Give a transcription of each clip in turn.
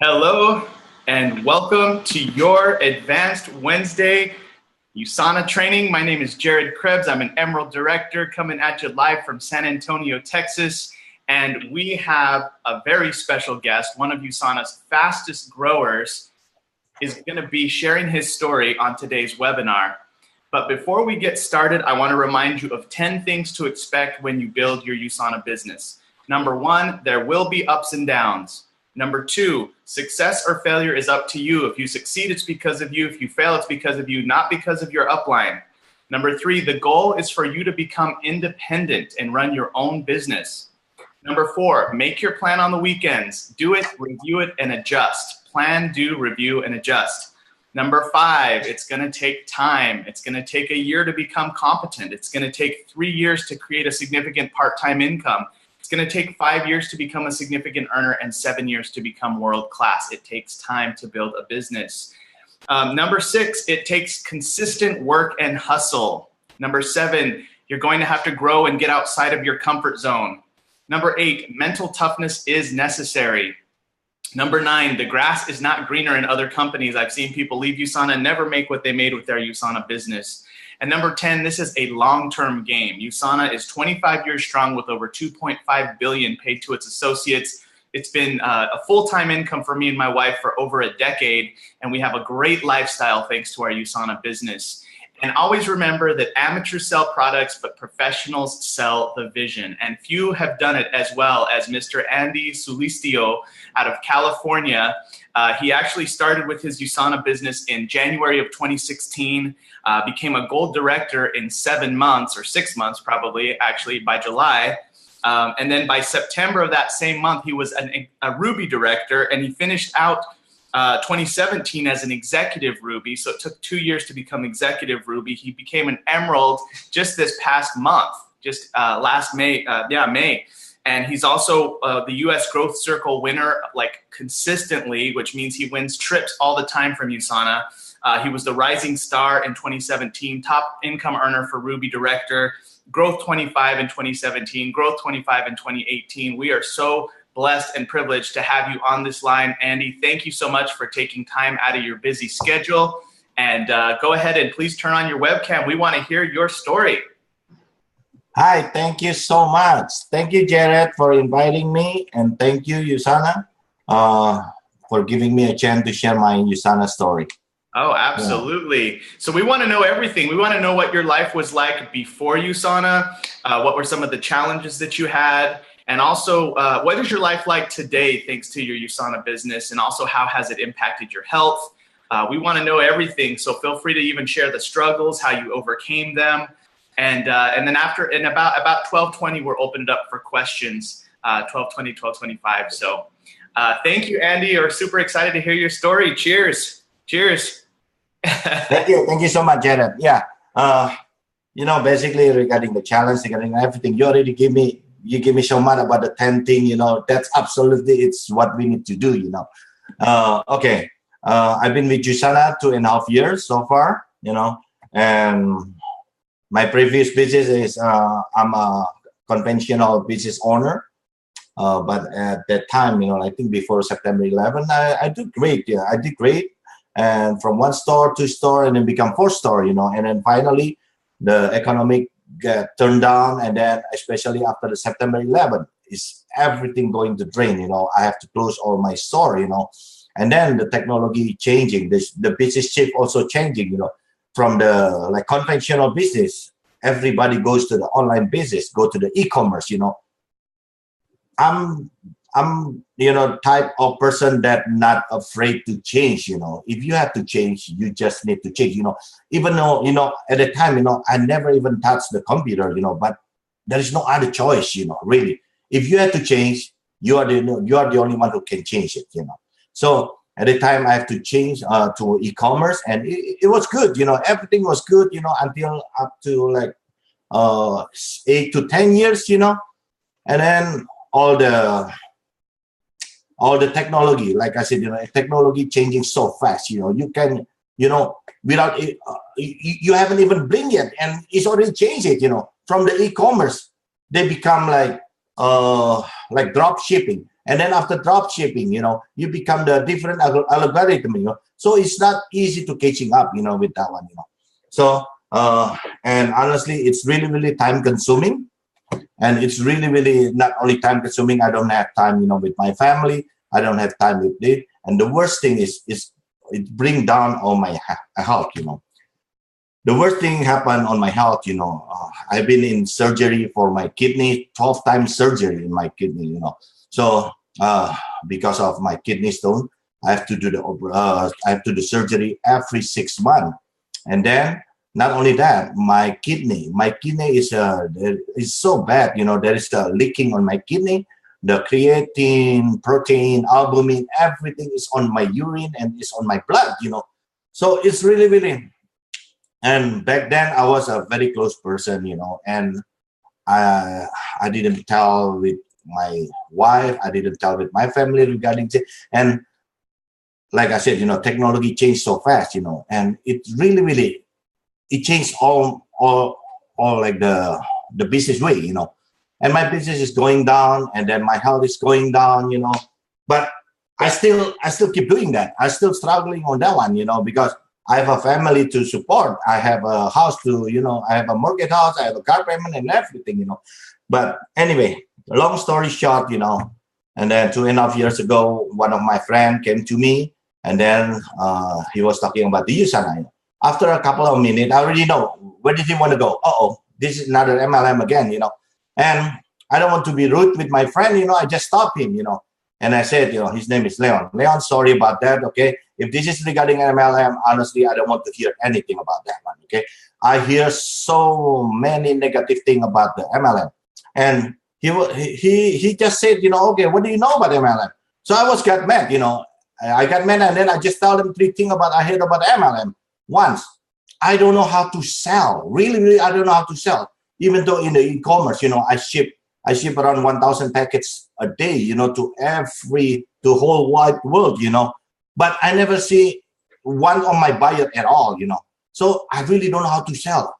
Hello and welcome to your Advanced Wednesday USANA training. My name is Jared Krebs. I'm an Emerald Director coming at you live from San Antonio, Texas. And we have a very special guest. One of USANA's fastest growers is going to be sharing his story on today's webinar. But before we get started, I want to remind you of 10 things to expect when you build your USANA business. Number one, there will be ups and downs. Number two, success or failure is up to you. If you succeed, it's because of you. If you fail, it's because of you, not because of your upline. Number three, the goal is for you to become independent and run your own business. Number four, make your plan on the weekends. Do it, review it, and adjust. Plan, do, review, and adjust. Number five, it's going to take time. It's going to take a year to become competent. It's going to take 3 years to create a significant part-time income. It's going to take 5 years to become a significant earner and 7 years to become world-class. It takes time to build a business. Number six, it takes consistent work and hustle. Number seven, you're going to have to grow and get outside of your comfort zone. Number eight, mental toughness is necessary. Number nine, the grass is not greener in other companies. I've seen people leave USANA and never make what they made with their USANA business. And number 10, this is a long-term game. USANA is 25 years strong with over $2.5 billion paid to its associates. It's been a full-time income for me and my wife for over a decade, and we have a great lifestyle thanks to our USANA business. And always remember that amateurs sell products, but professionals sell the vision. And few have done it as well as Mr. Andy Sulistio out of California. He actually started with his USANA business in January of 2016, became a gold director in 7 months, or 6 months probably, actually, by July. And then by September of that same month, he was a Ruby director, and he finished out 2017 as an executive Ruby. So it took 2 years to become executive Ruby. He became an Emerald just this past month, just last May, May. And he's also the US Growth Circle winner, like consistently, which means he wins trips all the time from USANA. He was the Rising Star in 2017, top income earner for Ruby Director, Growth 25 in 2017, Growth 25 in 2018. We are so blessed and privileged to have you on this line. Andy, thank you so much for taking time out of your busy schedule. And go ahead and please turn on your webcam. We want to hear your story. Hi, thank you so much. Thank you, Jared, for inviting me. And thank you, USANA, for giving me a chance to share my USANA story. Oh, absolutely. Yeah. So we want to know everything. We want to know what your life was like before USANA, what were some of the challenges that you had, and also what is your life like today thanks to your USANA business, and also how has it impacted your health? We want to know everything, so feel free to even share the struggles, how you overcame them. And then about 12:20, we're opened up for questions, 12:20, 12:25. So thank you, Andy. We're super excited to hear your story. Cheers. Cheers. Thank you so much, Jared. Yeah, you know, basically regarding the challenge, regarding everything, you give me so much about the 10 thing, you know, that's absolutely, it's what we need to do, you know. Okay, I've been with USANA 2.5 years so far, you know, and my previous business is I'm a conventional business owner, but at that time, you know, I think before September 11, I did great. Yeah, I did great, and from 1 store, 2 store, and then become 4 store, you know, and then finally the economic get turned down, and then especially after the September 11, is everything going to drain, you know. I have to close all my store, you know, and then the technology changing, the business shift also changing, you know. From the like conventional business, everybody goes to the online business, go to the e-commerce, you know. I'm you know, type of person that not afraid to change, you know. If you have to change, you just need to change, you know. Even though, you know, at the time, you know, I never even touched the computer, you know, but there is no other choice, you know, really. If you have to change, you are the only one who can change it, you know. So at the time, I have to change to e-commerce, and it was good, you know. Everything was good, you know, until up to like 8 to 10 years, you know. And then all the technology, like I said, you know, technology changing so fast, you know. You can, you know, without it, you haven't even blinked yet, and it's already changed it, you know. From the e-commerce, they become like drop shipping. And then after drop shipping, you become the different algorithm, So it's not easy to catching up, with that one, So, and honestly, it's really, really time consuming. And it's really, really not only time consuming. I don't have time, with my family. I don't have time with it. And the worst thing is it bring down all my health, The worst thing happened on my health, I've been in surgery for my kidney, 12 times surgery in my kidney, So because of my kidney stone, I have to do the surgery every 6 months. And then not only that, my kidney is so bad, there is a leaking on my kidney. The creatine, protein, albumin, everything is on my urine and is on my blood, So it's really, really. And back then I was a very close person, and I didn't tell with my wife, I didn't tell with my family regarding it. And like I said, technology changed so fast, and it really, really, it changed all like the business way, And my business is going down, and then my health is going down, But I still keep doing that. I still struggling on that one, because I have a family to support. I have a house to, I have a mortgage house, I have a car payment and everything, But anyway, long story short, and then 2.5 years ago, one of my friends came to me, and then he was talking about the USANA. After a couple of minutes, I already know, where did he want to go? This is another MLM again, And I don't want to be rude with my friend, I just stopped him, And I said, his name is Leon. Leon, sorry about that, okay? If this is regarding MLM, honestly, I don't want to hear anything about that one, okay? I hear so many negative things about the MLM. And he just said, okay, what do you know about MLM? So I got mad, I got mad, and then I just told him 3 things I heard about MLM. Once, I don't know how to sell. Really, really, I don't know how to sell. Even though in the e-commerce, I ship around 1,000 packets a day, to whole wide world, But I never see one on my buyer at all, So I really don't know how to sell.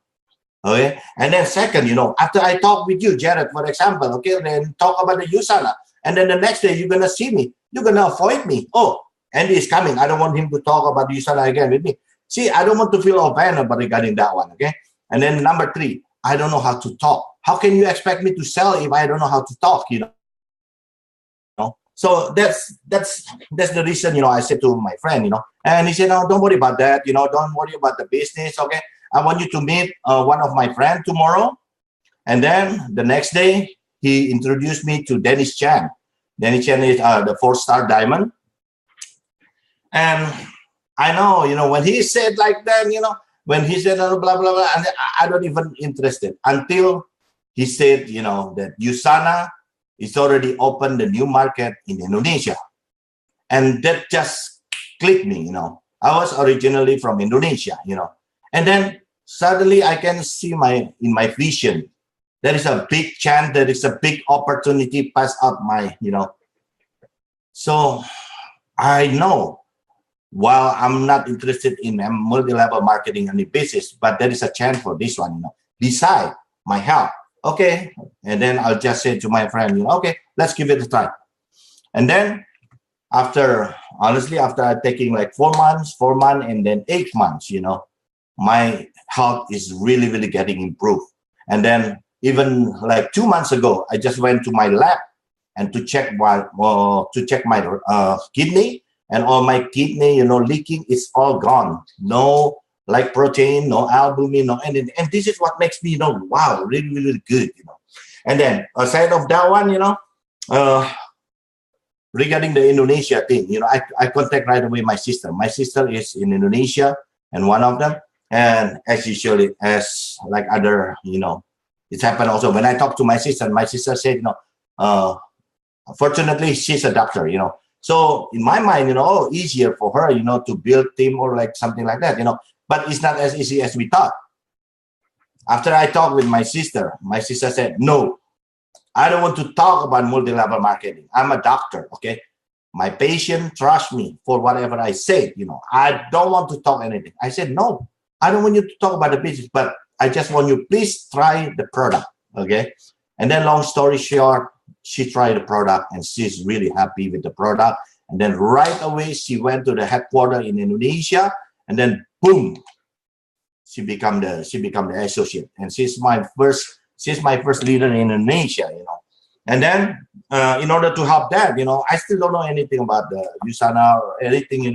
Okay. And then second, after I talk with you, Jared, for example, okay, then talk about the USANA. And then the next day you're gonna see me. You're gonna avoid me. Oh, Andy is coming. I don't want him to talk about the USANA again with me. See, I don't want to feel offended regarding that one. Okay. And then number 3, I don't know how to talk. How can you expect me to sell if I don't know how to talk, So that's the reason, I said to my friend, and he said, no, don't worry about that, don't worry about the business, okay? I want you to meet one of my friends tomorrow. And then the next day, he introduced me to Dennis Chan. Dennis Chan is the 4-star diamond. And I know, when he said like that, when he said blah, blah, blah, and I don't even interested until he said, that USANA is already opened the new market in Indonesia. And that just clicked me, I was originally from Indonesia, And then suddenly I can see in my vision, there is a big chance, there is a big opportunity pass up my, So I know, while I'm not interested in multi-level marketing and the business, but there is a chance for this one, beside my health. Okay. And then I'll just say to my friend, okay, let's give it a try. And then after taking like 4 months, and then 8 months, my health is really, really getting improved. And then even like 2 months ago, I just went to my lab and to check my kidney, and all my kidney, leaking is all gone. No like protein, no albumin, no anything. And this is what makes me, wow, really, really good, And then aside of that one, regarding the Indonesia thing, I contact right away my sister. My sister is in Indonesia, and one of them, and as usually, as like other, it's happened also when I talk to my sister said, fortunately she's a doctor, So in my mind, easier for her, to build team or like something like that, But it's not as easy as we thought. After I talked with my sister said, no, I don't want to talk about multi-level marketing. I'm a doctor, okay? My patient trust me for whatever I say, I don't want to talk anything. I said, no, I don't want you to talk about the business, but I just want you, please try the product, okay? And then long story short, she tried the product and she's really happy with the product. And then right away, she went to the headquarters in Indonesia, and then boom, she become the associate, and she's my first leader in Indonesia, And then in order to help that, I still don't know anything about the USANA or anything,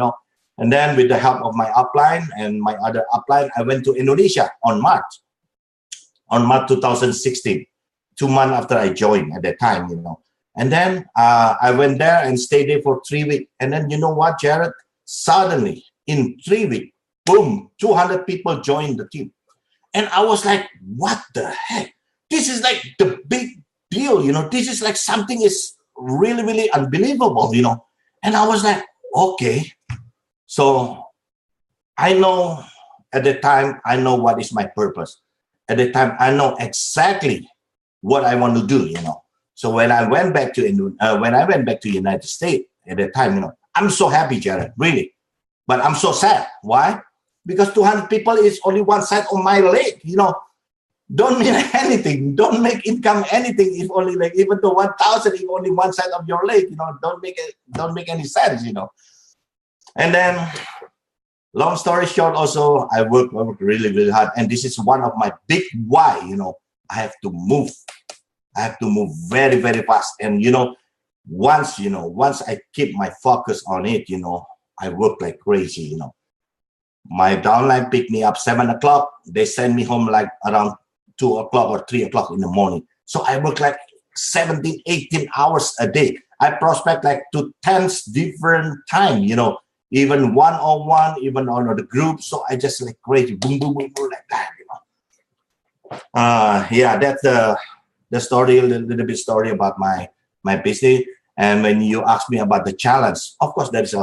And then with the help of my upline and my other upline, I went to Indonesia on March 2016, 2 months after I joined at that time, And then I went there and stayed there for 3 weeks. And then you know what, Jared? Suddenly, in 3 weeks, boom, 200 people joined the team. And I was like, what the heck? This is like the big deal, This is like something is really, really unbelievable, And I was like, okay. So I know at the time, I know what is my purpose. At the time, I know exactly what I want to do, So when I went back to United States at the time, I'm so happy, Jared, really. But I'm so sad. Why? Because 200 people is only one side of my leg, Don't mean anything. Don't make income anything if only like even though 1,000 if only one side of your leg, Don't make any sense, And then, long story short, also I work really, really hard, and this is one of my big why. I have to move. I have to move very, very fast. And once I keep my focus on it, I work like crazy. My downline pick me up 7 o'clock. They send me home like around 2 o'clock or 3 o'clock in the morning. So I work like 17, 18 hours a day. I prospect like to 10 different times, even one-on-one, even on the group. So I just like crazy, boom, boom, boom, boom, like that, That's the story, a little bit story about my business. And when you ask me about the challenge, of course, there is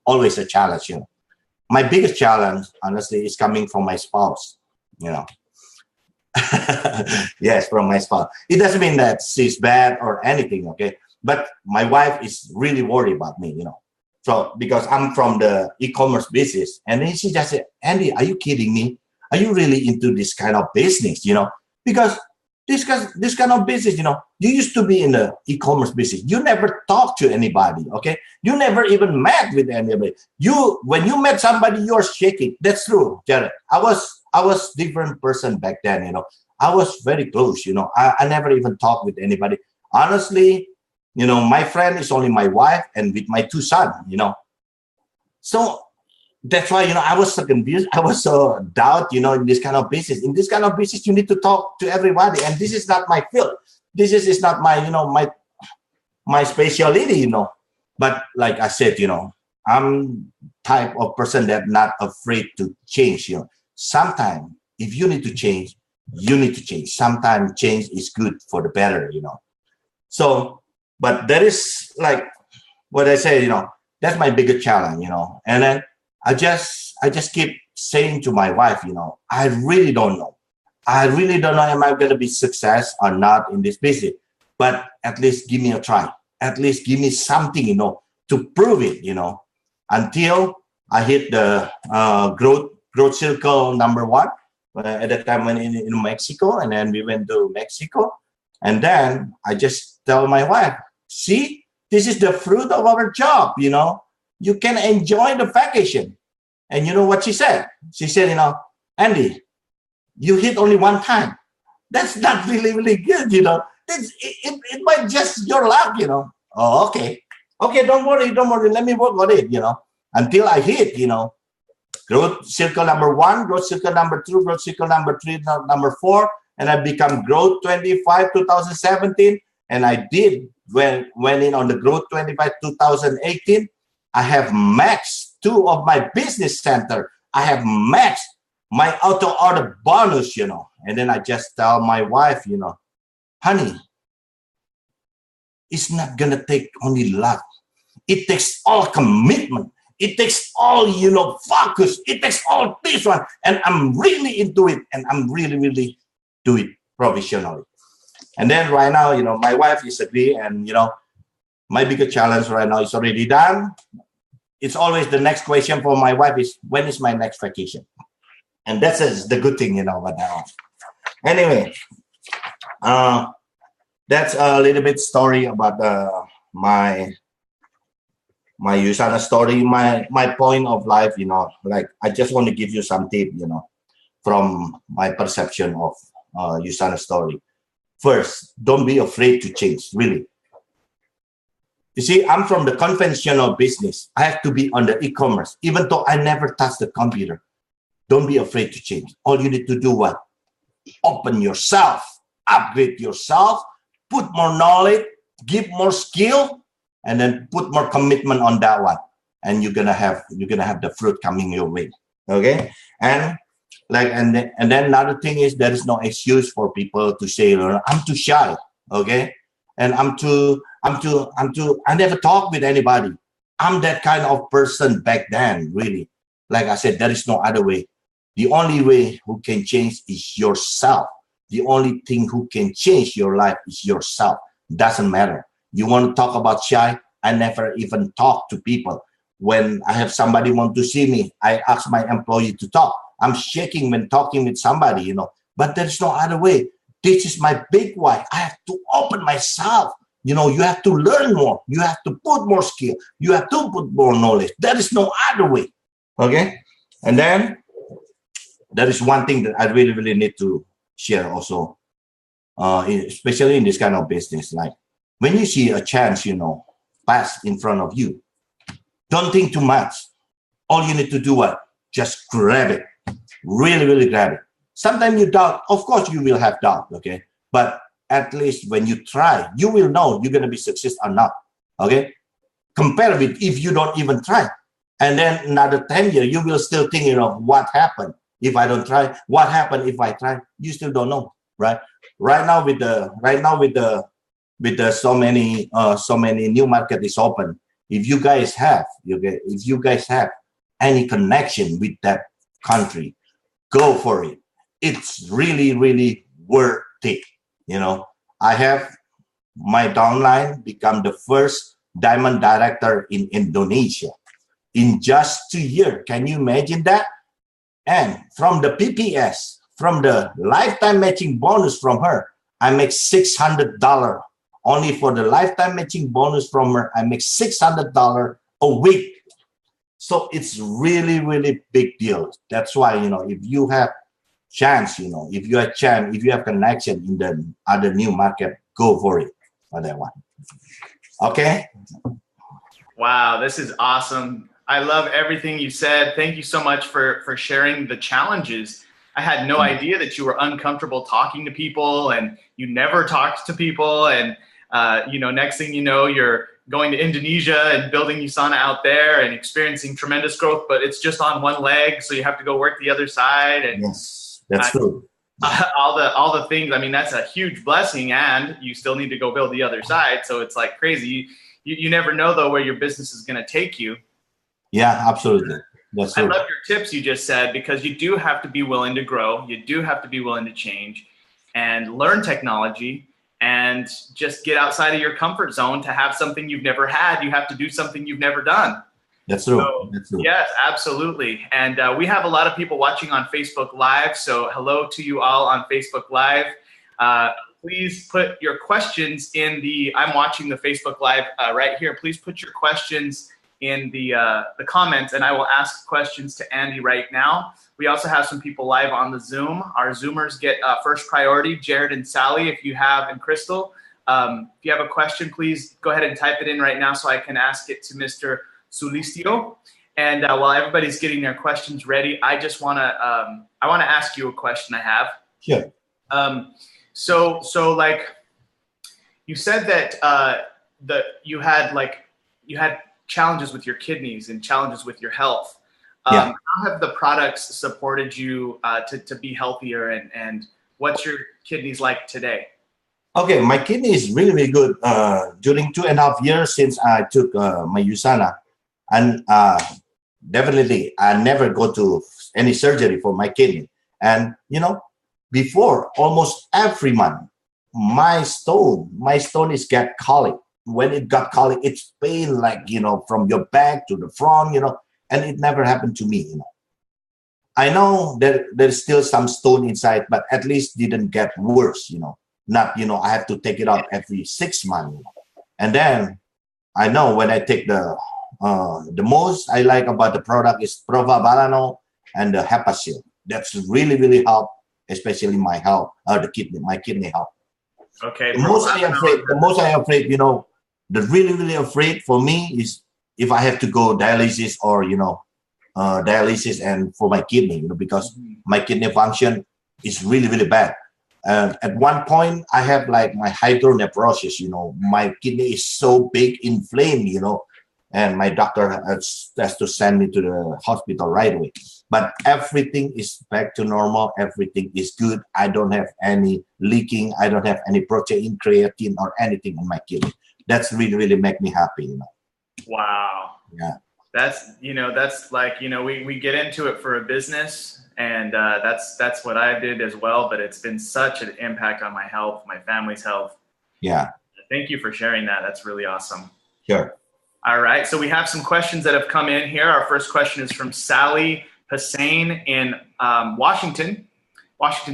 always a challenge, My biggest challenge, honestly, is coming from my spouse, Yes, from my spouse. It doesn't mean that she's bad or anything, okay? But my wife is really worried about me, So because I'm from the e-commerce business, and then she just said, Andy, are you kidding me? Are you really into this kind of business, Because this kind of business, you used to be in the e-commerce business. You never talked to anybody, okay? You never even met with anybody. When you met somebody, you're shaking. That's true, Jared. I was different person back then, I was very close, I never even talked with anybody. Honestly, my friend is only my wife and with my 2 sons, So that's why, I was so confused. I was so doubt, in this kind of business. In this kind of business, you need to talk to everybody. And this is not my field. This is not my, my specialty, But like I said, I'm type of person that not afraid to change, Sometimes if you need to change, you need to change. Sometimes change is good for the better, So, but there is like what I say, that's my biggest challenge, And then I just keep saying to my wife, I really don't know. I really don't know am I going to be success or not in this business. But at least give me a try. At least give me something, to prove it, until I hit the growth circle number 1 at the time when in Mexico, and then we went to Mexico, and then I just tell my wife, see, this is the fruit of our job, You can enjoy the vacation. And you know what she said? She said, Andy, you hit only 1 time. That's not really, really good, It might just your luck, Oh, okay. Okay, don't worry. Let me work on it, until I hit, growth circle number 1, growth circle number 2, growth circle number 3, number 4, and I become growth 25 2017. And I did when in on the growth 25 2018. I have maxed 2 of my business center. I have maxed my auto order bonus, And then I just tell my wife, honey, it's not gonna take only luck. It takes all commitment. It takes all, focus. It takes all this one. And I'm really into it. And I'm really, really do it professionally. And then right now, my wife is agree. And, my biggest challenge right now is already done. It's always the next question for my wife is, when is my next vacation? And that's the good thing, But now, anyway, that's a little bit story about my USANA story, my point of life. Like I just want to give you some tip, from my perception of USANA story. First, don't be afraid to change. Really, you see, I'm from the conventional business. I have to be on the e-commerce, even though I never touched the computer. Don't be afraid to change. All you need to do what? Open yourself, upgrade yourself, put more knowledge, give more skill, and then put more commitment on that one. And you're gonna have the fruit coming your way. Okay. And then another thing is there is no excuse for people to say, I'm too shy. Okay. And I never talk with anybody. I'm that kind of person back then, really. Like I said, there is no other way. The only way who can change is yourself. The only thing who can change your life is yourself. Doesn't matter. You want to talk about shy? I never even talk to people. When I have somebody want to see me, I ask my employee to talk. I'm shaking when talking with somebody, but there's no other way. This is my big why. I have to open myself. You have to learn more. You have to put more skill. You have to put more knowledge. There is no other way. Okay? And then there is one thing that I really, really need to share also, especially in this kind of business. Like when you see a chance, pass in front of you, don't think too much. All you need to do what? Just grab it. Really, really grab it. Sometimes you doubt. Of course, you will have doubt, okay? But at least when you try, you will know you're going to be success or not, okay? Compare with if you don't even try. And then another 10 years, you will still think, what happened if I don't try? What happened if I try? You still don't know, right? Right now with the so many new market is open. If you guys have any connection with that country, go for it. It's really, really worth it. I have my downline become the first diamond director in Indonesia in just 2 years. Can you imagine that? And from the PPS, from the lifetime matching bonus from her, I make $600. Only for the lifetime matching bonus from her, I make $600 a week. So it's really, really big deal. That's why, if you have chance, if you have connection in the other new market, go for it for that one. Okay. Wow, this is awesome. I love everything you said. Thank you so much for sharing the challenges. I had no idea that you were uncomfortable talking to people and you never talked to people. And, next thing you know, you're going to Indonesia and building USANA out there and experiencing tremendous growth, but it's just on one leg. So you have to go work the other side. And yes, that's true. All the things, that's a huge blessing, and you still need to go build the other side. So it's like crazy. You never know though where your business is going to take you. Yeah, absolutely. That's true. I love your tips you just said, because you do have to be willing to grow. You do have to be willing to change and learn technology and just get outside of your comfort zone to have something you've never had. You have to do something you've never done. That's true. So, that's true. Yes, absolutely. And we have a lot of people watching on Facebook Live. So hello to you all on Facebook Live. Please put your questions in I'm watching the Facebook Live right here. Please put your questions in the comments, and I will ask questions to Andy right now. We also have some people live on the Zoom. Our Zoomers get first priority. Jared and Sally, if you have, and Crystal, if you have a question, please go ahead and type it in right now so I can ask it to Mr. Sulistio. And while everybody's getting their questions ready, I just want to ask you a question I have. Sure. So like you said that you had challenges with your kidneys and challenges with your health. Yeah. How have the products supported you to be healthier, and what's your kidneys like today? Okay, my kidney is really, really good. During 2.5 years since I took my USANA, and definitely I never go to any surgery for my kidney. And before, almost every month, my stone is get colic. When it got colic, it's pain like from your back to the front, and it never happened to me. I know there's still some stone inside, but at least didn't get worse. not, I have to take it out every 6 months. And then I know when I take the most I like about the product is provabalano and the Hepasil. That's really, really help, especially my health, my kidney health. Okay. The most I afraid, the really, really afraid for me is if I have to go dialysis or, dialysis and for my kidney, because my kidney function is really, really bad. At one point, I have like my hydronephrosis, my kidney is so big, inflamed, and my doctor has to send me to the hospital right away. But everything is back to normal. Everything is good. I don't have any leaking. I don't have any protein, creatine, or anything in my kidney. That's really, really make me happy, Wow. Yeah. That's like, we get into it for a business, and that's what I did as well. But it's been such an impact on my health, my family's health. Yeah. Thank you for sharing that. That's really awesome. Sure. All right. So we have some questions that have come in here. Our first question is from Sally Hussein in Washington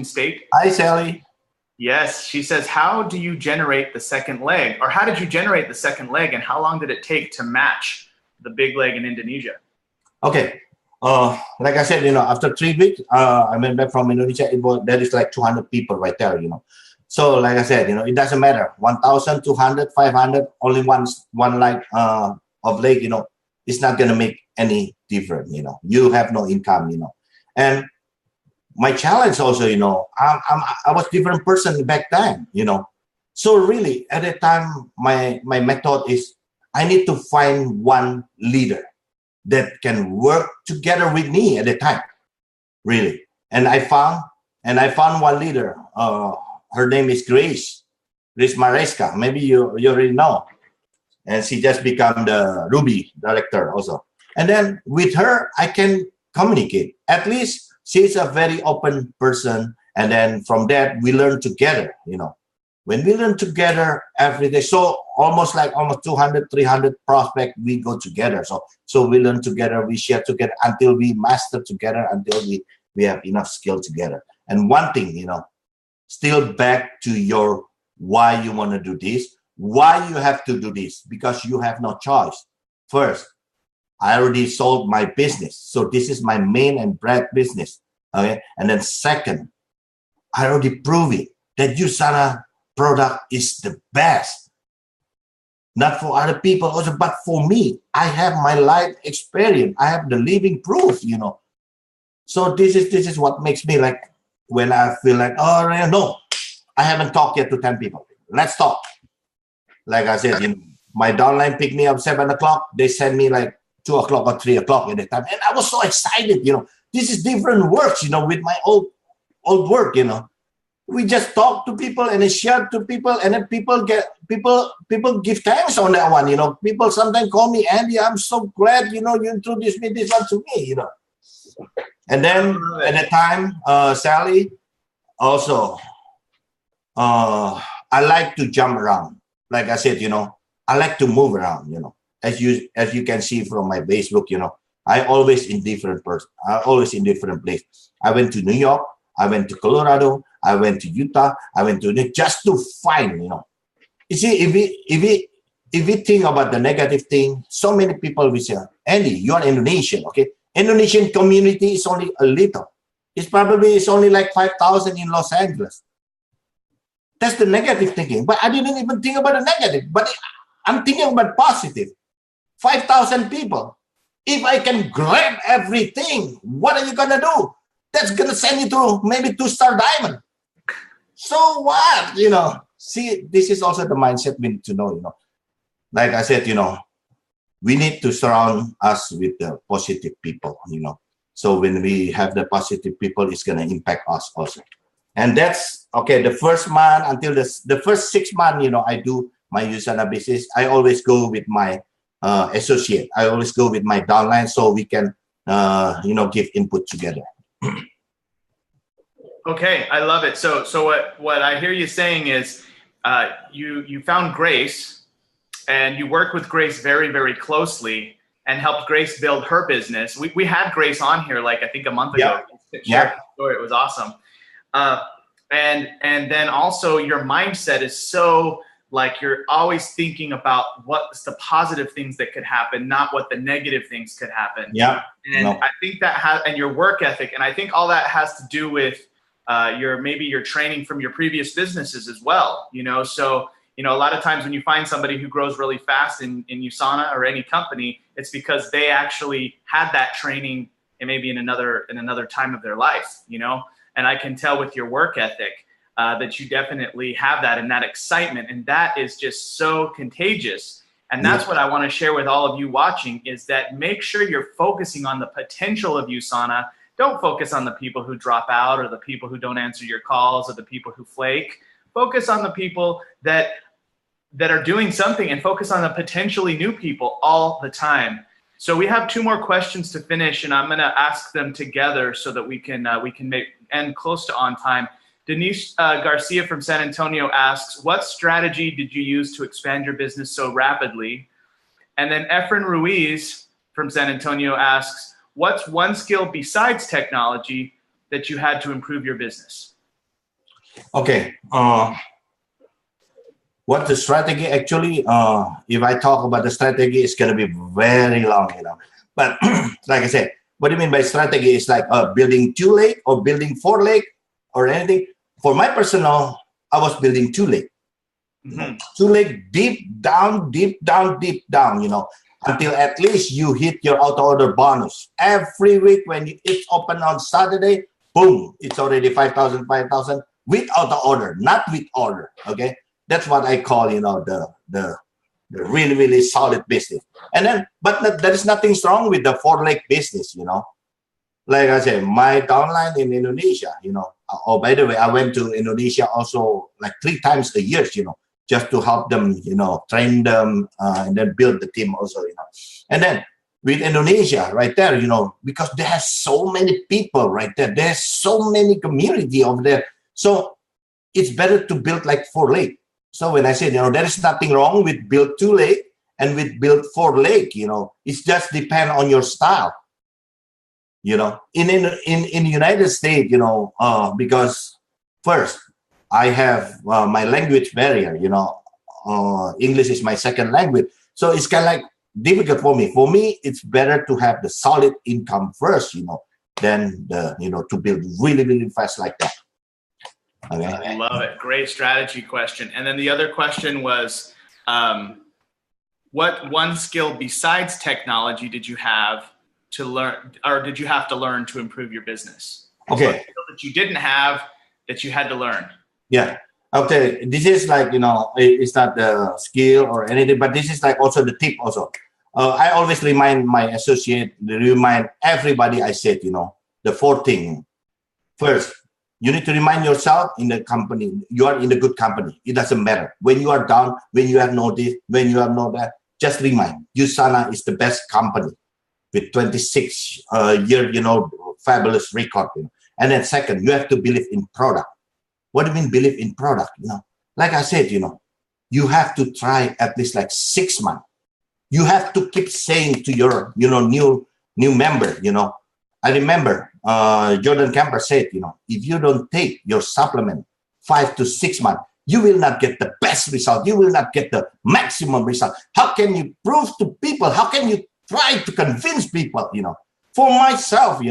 State. Hi, Sally. Yes. She says, how do you generate the second leg? Or how did you generate the second leg, and how long did it take to match the big leg in Indonesia? Okay. Like I said, after 3 weeks, I went back from Indonesia. There is like 200 people right there, So like I said, it doesn't matter. 1,000, 200, 500, only one leg of leg, it's not going to make any difference, You have no income, And my challenge also, I was different person back then, So really, at that time, my method is I need to find one leader that can work together with me at the time, really. And I found one leader. Her name is Grace Maresca. Maybe you already know. And she just become the Ruby director also. And then with her, I can communicate. At least she's a very open person. And then from that, we learn together, When we learn together every day, so almost 200, 300 prospects, we go together. So we learn together, we share together until we master together, until we have enough skill together. And one thing, still back to your why you want to do this, why you have to do this, because you have no choice. First, I already sold my business. So this is my main and bread business. Okay. And then second, I already proved it that USANA product is the best. Not for other people also, but for me. I have my life experience. I have the living proof, So this is what makes me like, when I feel like, oh no, I haven't talked yet to 10 people. Let's talk. Like I said, my downline picked me up 7 o'clock. They send me like 2 o'clock or 3 o'clock at the time. And I was so excited, This is different works, with my old work, We just talk to people and then share to people, and then people give thanks on that one, People sometimes call me, Andy, I'm so glad, you introduced me this one to me, And then at the time, Sally, also, I like to jump around. Like I said, I like to move around, As you can see from my Facebook, I always in different person. I always in different place. I went to New York. I went to Colorado. I went to Utah. I went to just to find, You see, if we think about the negative thing, so many people will say, Andy, you are Indonesian, okay? Indonesian community is only a little. It's only like 5,000 in Los Angeles. That's the negative thinking. But I didn't even think about the negative. But I'm thinking about positive. 5,000 people. If I can grab everything, what are you going to do? That's going to send you to maybe 2-star diamond. So what? See, this is also the mindset we need to know, Like I said, we need to surround us with the positive people, So when we have the positive people, it's going to impact us also. And that's, okay, the first month until the first 6 months, I do my USANA business. I always go with my associate. I always go with my downline so we can, give input together. Okay, I love it. So what I hear you saying is you found Grace, and you worked with Grace very, very closely and helped Grace build her business. We had Grace on here, like I think a month ago. Yeah. It was awesome. And then also your mindset is so like you're always thinking about what's the positive things that could happen, not what the negative things could happen. Yeah. And I think that has, and your work ethic, and I think all that has to do with your training from your previous businesses as well. So a lot of times when you find somebody who grows really fast in USANA or any company, it's because they actually had that training and maybe in another time of their life. And I can tell with your work ethic that you definitely have that and that excitement, and that is just so contagious. And that's what I want to share with all of you watching, is that make sure you're focusing on the potential of USANA. Don't focus on the people who drop out or the people who don't answer your calls or the people who flake. Focus on the people that are doing something, and focus on the potentially new people all the time. So we have 2 more questions to finish, and I'm going to ask them together so that we can end close to on time. Denise Garcia from San Antonio asks, what strategy did you use to expand your business so rapidly? And then Efren Ruiz from San Antonio asks, what's one skill besides technology that you had to improve your business? Okay. What the strategy actually, if I talk about the strategy, it's going to be very long, But like I said, what do you mean by strategy? It's like building 2 lake or building 4 lake or anything. For my personal, I was building 2 lake. 2 lake deep down, until at least you hit your auto order bonus. Every week when it's open on Saturday, boom, it's already 5,000 with auto order, not with order. Okay. That's what I call, the really, really solid business. And then, but there is nothing wrong with the 4 lake business, Like I said, my downline in Indonesia, Oh, by the way, I went to Indonesia also like 3 times a year, just to help them, train them, and then build the team also, And then with Indonesia right there, because there's so many people right there. There's so many community over there. So it's better to build like 4 lake. So when I said, there is nothing wrong with build 2 lake and with build 4 lake, it's just depend on your style. In the United States, because first I have my language barrier, English is my second language. So it's kind of like difficult for me. For me, it's better to have the solid income first, than to build really, really fast like that. Okay. I love it. Great strategy question. And then the other question was, what one skill besides technology did you have to learn, or did you have to learn to improve your business? Okay. So a skill that you didn't have that you had to learn. Yeah. Okay. This is like, it's not the skill or anything, but this is like also the tip also. I always remind my associate, remind everybody I said, the 4 things. First, you need to remind yourself in the company, you are in a good company. It doesn't matter. When you are down, when you have no this, when you have no that, just remind, USANA is the best company with 26 year, fabulous record. And then second, you have to believe in product. What do you mean believe in product? Like I said, you have to try at least like 6 months. You have to keep saying to your, new member, I remember Jordan Camper said, if you don't take your supplement 5 to 6 months, you will not get the best result. You will not get the maximum result. How can you prove to people? How can you try to convince people, For myself,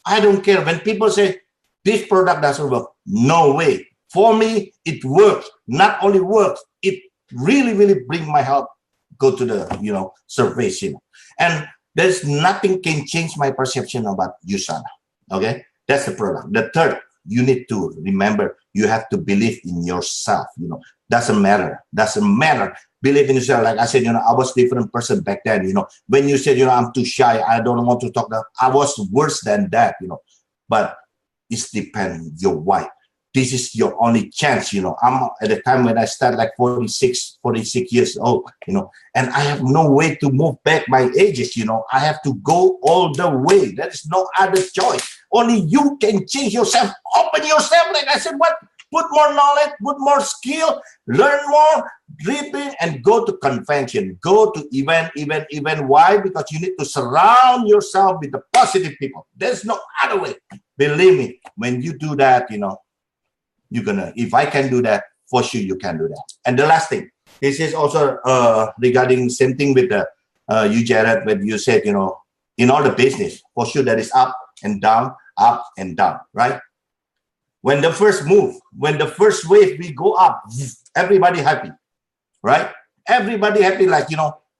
I don't care. When people say, this product doesn't work, no way. For me, it works. Not only works, it really, really bring my health, go to the, surface, And there's nothing can change my perception about USANA. Okay, that's the product. The third, you need to remember you have to believe in yourself. Doesn't matter. Believe in yourself. Like I said, I was a different person back then. When you said, I'm too shy, I don't want to talk. I was worse than that. But it depends your why. This is your only chance. I'm at the time when I started like 46 years old, and I have no way to move back my ages, I have to go all the way. There is no other choice. Only you can change yourself, open yourself. Like I said, put more knowledge, put more skill, learn more, dripping, and go to convention, go to event. Why? Because you need to surround yourself with the positive people. There's no other way. Believe me, when you do that, if I can do that, for sure you can do that. And the last thing, this is also regarding same thing with you, Jared, when you said, in all the business, for sure there is up and down, right? When the first move, when the first wave, we go up, everybody happy, right? Everybody happy, like,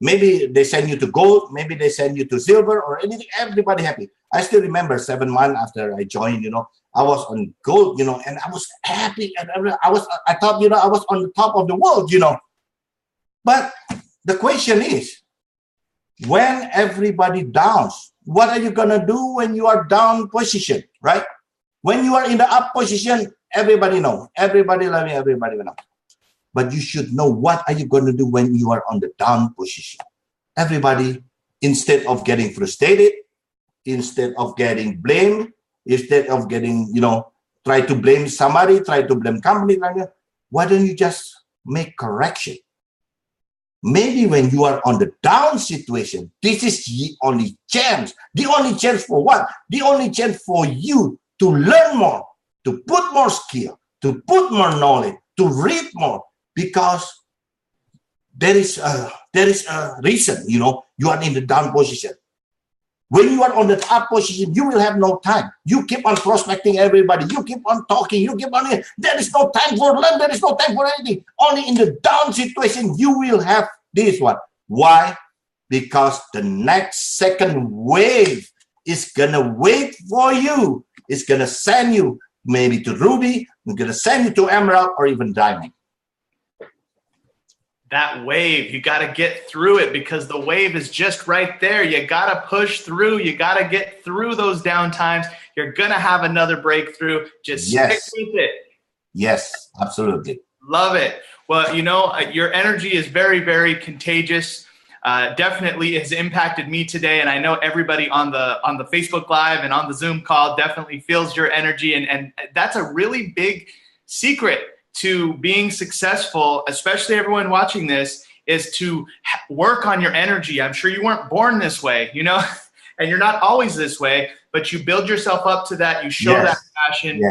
maybe they send you to gold, maybe they send you to silver or anything, everybody happy. I still remember 7 months after I joined, I was on gold, and I was happy. And I thought, I was on the top of the world, But the question is, when everybody downs, what are you going to do when you are down position, right? When you are in the up position, everybody know. Everybody love you, everybody know. But you should know what are you going to do when you are on the down position. Everybody, instead of getting frustrated, instead of getting blamed, instead of getting, try to blame somebody, try to blame company, why don't you just make correction? Maybe when you are on the down situation, this is the only chance. The only chance for what? The only chance for you to learn more, to put more skill, to put more knowledge, to read more, because there is a reason, you are in the down position. When you are on the up position, you will have no time. You keep on prospecting everybody. You keep on talking. You keep on. There is no time for learn. There is no time for anything. Only in the down situation, you will have this one. Why? Because the next second wave is going to wait for you. It's going to send you maybe to Ruby. It's going to send you to Emerald or even Diamond. That wave, you got to get through it, because the wave is just right there. You got to push through. You got to get through those down times. You're going to have another breakthrough. Just stick with it. Yes, absolutely. Love it. Well, your energy is very, very contagious. Definitely has impacted me today. And I know everybody on the Facebook Live and on the Zoom call definitely feels your energy. And that's a really big secret to being successful, especially everyone watching this, is to work on your energy. I'm sure you weren't born this way, and you're not always this way, but you build yourself up to that. You show that passion,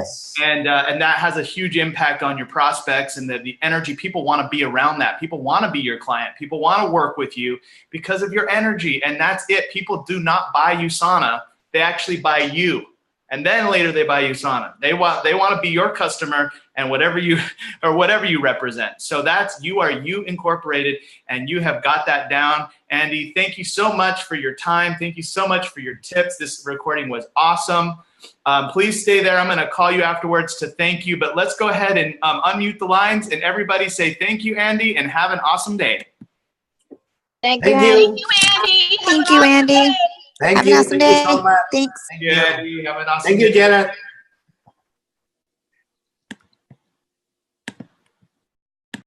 and that has a huge impact on your prospects and the energy. People want to be around that. People want to be your client. People want to work with you because of your energy, and that's it. People do not buy USANA. They actually buy you. And then later they buy USANA. They want to be your customer and whatever you represent. So you are you incorporated, and you have got that down. Andy, thank you so much for your time. Thank you so much for your tips. This recording was awesome. Please stay there. I'm going to call you afterwards to thank you. But let's go ahead and unmute the lines, and everybody say thank you, Andy, and have an awesome day. Thank you, Andy. Thank you. Have an awesome day. So much. Thanks. Thank you, Andy. Have an awesome Thank you, day. Jared.